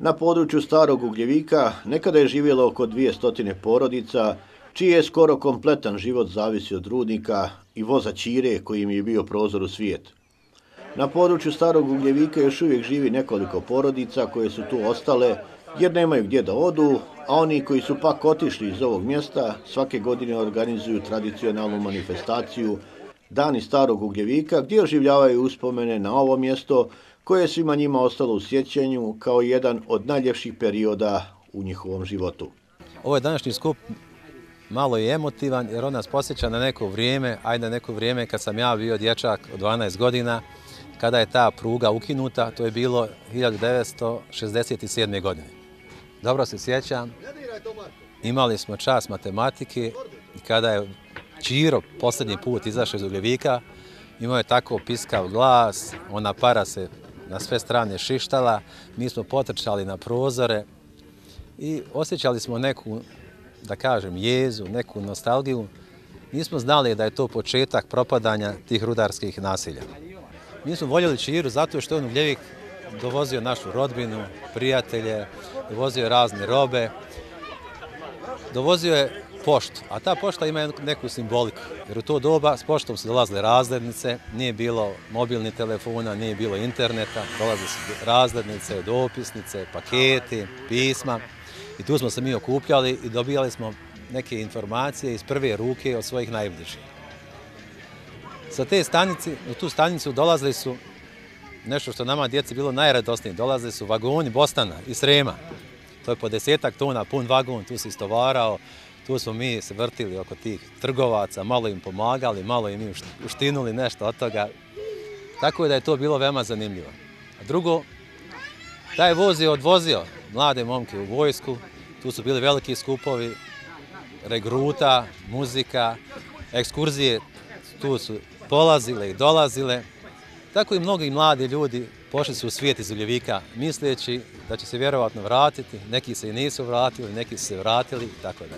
Na području Starog Ugljevika nekada je živjelo oko 200 porodica, čiji je skoro kompletan život zavisi od rudnika i voza Ćire koji im je bio prozor u svijet. Na području Starog Ugljevika još uvijek živi nekoliko porodica koje su tu ostale jer nemaju gdje da odu, a oni koji su pak otišli iz ovog mjesta svake godine organizuju tradicionalnu manifestaciju Dani Starog Ugljevika gdje oživljavaju uspomene na ovo mjesto koje je svima njima ostalo u sjećanju kao jedan od najljepših perioda u njihovom životu. Ovo je današnji skup malo i emotivan jer on nas posjeća na neko vrijeme, kad sam ja bio dječak od 12 godina, kada je ta pruga ukinuta, to je bilo 1967. godine. Dobro se sjećam, imali smo čas matematike i kada je Ćiro posljednji put izašao iz Ugljevika, imao je tako piskav glas, ona para se na sve strane šištala, mi smo potrčali na prozore i osjećali smo neku, da kažem, jezu, neku nostalgiju. Nismo znali da je to početak propadanja tih rudarskih nasilja. Mi smo voljeli Ćiru zato što je on u Ugljevik dovozio našu rodbinu, prijatelje, dovozio je razne robe, dovozio je poštu, a ta pošta ima neku simboliku, jer u to doba s poštom su dolazile razglednice, nije bilo mobilnih telefona, nije bilo interneta, dolazile su razglednice, dopisnice, paketi, pisma i tu smo se mi okupljali i dobijali smo neke informacije iz prve ruke od svojih najbližih. Sa te stanice, u tu stanicu dolazili su nešto što nama djeci bilo najradosnije, dolazili su vagoni Bostana i Srema. To je po 10 tona pun vagon, tu se istovarao, tu smo mi se vrtili oko tih trgovaca, malo im pomagali, malo im mi uštinuli nešto od toga. Tako da je to bilo veoma zanimljivo. A drugo, taj voz je odvozio mlade momke u vojsku, tu su bili veliki skupovi, regruta, muzika, ekskurzije, tu su polazile i dolazile. Tako i mnogi mladi ljudi pošli su u svijet iz Ugljevika misleći da će se vjerovatno vratiti, neki se i nisu vratili, neki su se vratili, tako da.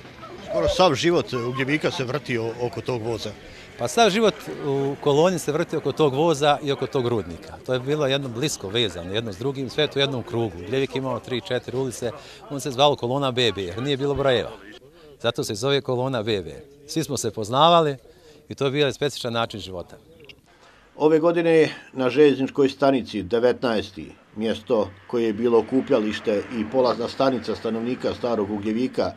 Skoro sav život Ugljevika se vrtio oko tog voza. Pa sav život u koloni se vrtio oko tog voza i oko tog rudnika. To je bilo jedno blisko vezano, jedno s drugim, sve to u jednom krugu. Ugljevik imao 3-4 ulice, on se zvao kolona BB, jer nije bilo brojeva. Zato se zove kolona BB. Svi smo se poznavali i to je bio specifičan način života. Ove godine na željezničkoj stanici 19. mjesto koje je bilo okupljalište i polazna stanica stanovnika Starog Ugljevika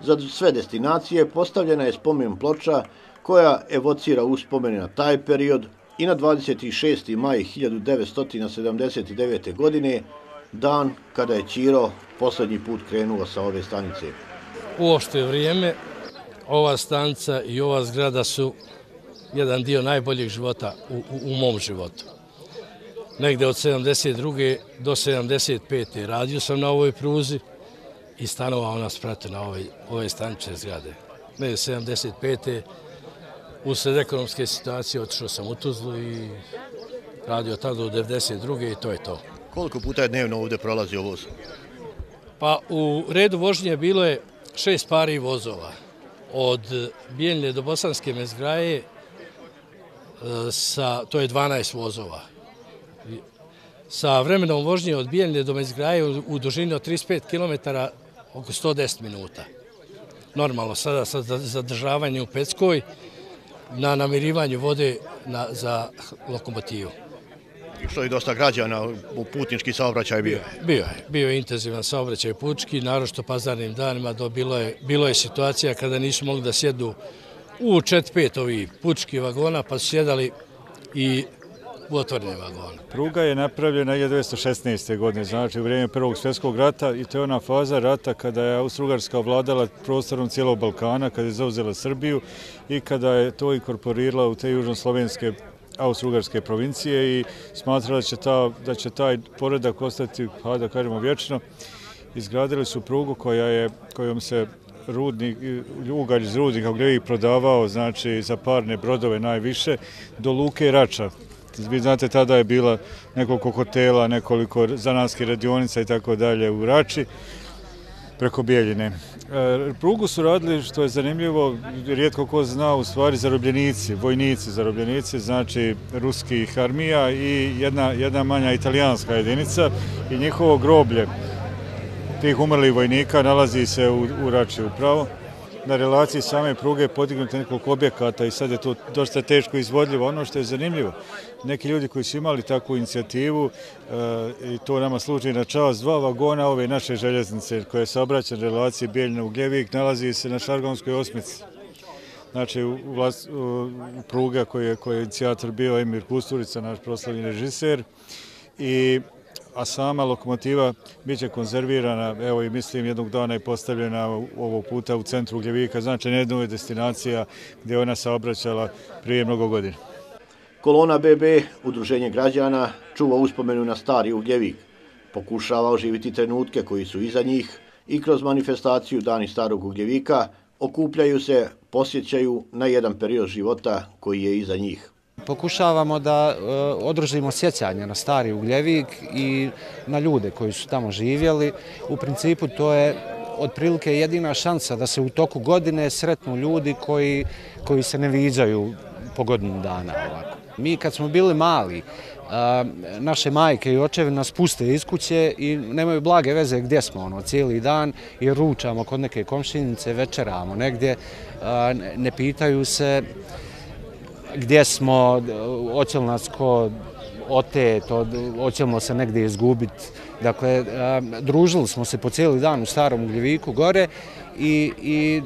za sve destinacije postavljena je spomen ploča koja evocira uspomene na taj period i na 26. maj 1979. godine, dan kada je Ćiro posljednji put krenuo sa ove stanice. Uopšte vrijeme, ova stanica i ova zgrada su jedan dio najboljeg života u mom životu. Negde od 72. do 75. radio sam na ovoj pruzi i stanovao nas prate na ove stanične zgrade. Negde 75. Usled ekonomske situacije otišao sam u Tuzlu i radio tada do 92. i to je to. Koliko puta je dnevno ovdje prolazio voz? Pa u redu vožnje bilo je 6 pari vozova. Od Bijeljne do Bosanske mezgraje to je 12 vozova. Sa vremenom vožnje od Bijeljne do mezgraje u dužini od 35 km oko 110 minuta. Normalno sada sa zadržavanjem u Peckoj na namirivanju vode za lokomotivu. Što je dosta građana u putnički saobraćaj bio? Bio je intenzivan saobraćaj putnički, naročito pazarnim danima. Bilo je situacija kada nisu mogli da sjedu u 4-5 ovih putničkih vagona, pa su sjedali i u otvorene vagone. Pruga je napravljena 1916. godine, znači u vrijeme Prvog svjetskog rata i to je ona faza rata kada je Austro-Ugarska ovladala prostorom cijelog Balkana, kada je zauzela Srbiju i kada je to inkorporirala u te južnoslovenske Austro-Ugarske provincije i smatrala da će taj poredak ostati, da kažemo, vječno. Izgradili su prugu kojom se ugalj iz rudnika Ugljevik prodavao, znači za parne brodove najviše, do luke Rača. Vi znate, tada je bila nekoliko hotela, nekoliko zanatskih radionica i tako dalje u Rači, preko Bijeljine. Prugu su radili, što je zanimljivo, rijetko ko zna, u stvari zarobljenici, vojnici zarobljenici, znači ruskih armija i jedna manja italijanska jedinica i njihovo groblje tih umrlih vojnika nalazi se u Rači upravo. Na relaciji same pruge podignuti nekoliko objekata i sad je to dosta teško izvodljivo. Ono što je zanimljivo, neki ljudi koji su imali takvu inicijativu i to nama služi na čast, 2 vagona ove naše željeznice koja je saobraćena na relaciji Bijeljina-Ugljevik nalazi se na Šarganskoj osmici. Znači, u pruga koji je inicijator bio Emir Kusturica, naš proslavljeni režiser, a sama lokomotiva biće konzervirana, evo i mislim jednog dana je postavljena ovog puta u centru Ugljevika, znači na jednoj destinacija gdje ona saobraćala prije mnogo godina. Kolona BB, udruženje građana, čuva uspomenu na stari Ugljevik, pokušava oživiti trenutke koji su iza njih i kroz manifestaciju Dani starog Ugljevika okupljaju se, posjećaju na jedan period života koji je iza njih. Pokušavamo da održimo sjećanje na stari Ugljevik i na ljude koji su tamo živjeli. U principu to je otprilike jedina šansa da se u toku godine sretnu ljudi koji se ne viđaju po godinu dana. Mi kad smo bili mali, naše majke i očevi nas puste iz kuće i nemaju blage veze gdje smo cijeli dan i ručamo kod neke komšinice, večeramo negdje, ne pitaju se gdje smo, hoće li nas ko otet, hoćemo se negdje izgubiti. Dakle, družili smo se po cijeli dan u starom Ugljeviku gore i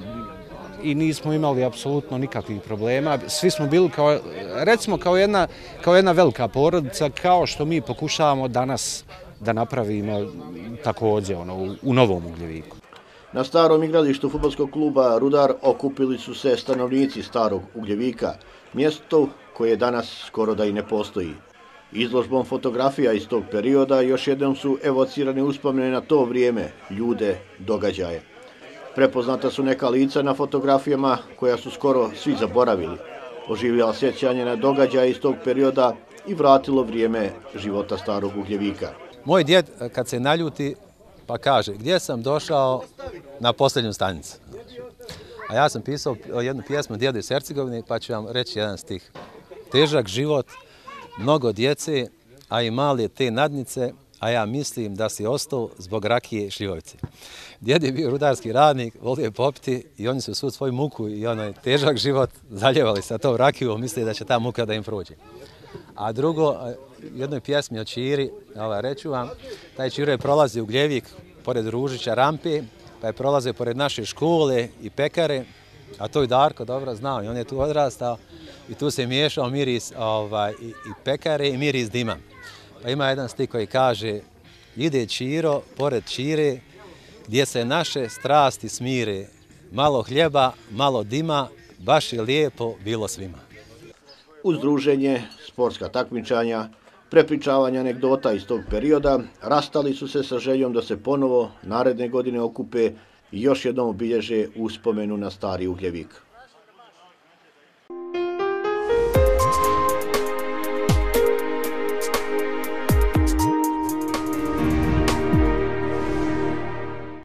nismo imali apsolutno nikakvih problema. Svi smo bili recimo kao jedna velika porodica, kao što mi pokušavamo danas da napravimo također u novom Ugljeviku. Na starom igralištu fudbalskog kluba Rudar okupili su se stanovnici starog Ugljevika, mjesto koje danas skoro da i ne postoji. Izložbom fotografija iz tog perioda još jednom su evocirane uspomene na to vrijeme, ljude, događaje. Prepoznata su neka lica na fotografijama koja su skoro svi zaboravili. Oživjela sjećanje na događaje iz tog perioda i vratilo vrijeme života starog Ugljevika. Moj djed kad se naljuti pa kaže gdje sam došao na posljednju stanicu. A ja sam pisao jednu pjesmu Djedu iz Hercegovine pa ću vam reći jedan stih. Težak život, mnogo djece, a i male te nadnice, a ja mislim da si ostao zbog rakije šljivovice. Djed je bio rudarski radnik, volio je popiti i oni su svu svoju muku i onaj težak život zaljevali sa tom rakijom, misle da će ta muka da im prođe. A drugo, jednoj pjesmi o Čiri, reću vam, taj Čiro je prolazio u Ugljevik pored Ružića rampe, pa je prolazio pored naše škole i pekare, a to je Darko dobro znao i on je tu odrastao i tu se miješao miris i pekare i miris dima. Pa ima jedan stih koji kaže ide Čiro pored Čire gdje se naše strasti smire, malo hljeba, malo dima, baš je lijepo bilo svima. Uz druženje, sportska takmičanja, prepričavanja anegdota iz tog perioda, rastali su se sa željom da se ponovo naredne godine okupe i još jednom obilježe uspomenu na stari Ugljevik.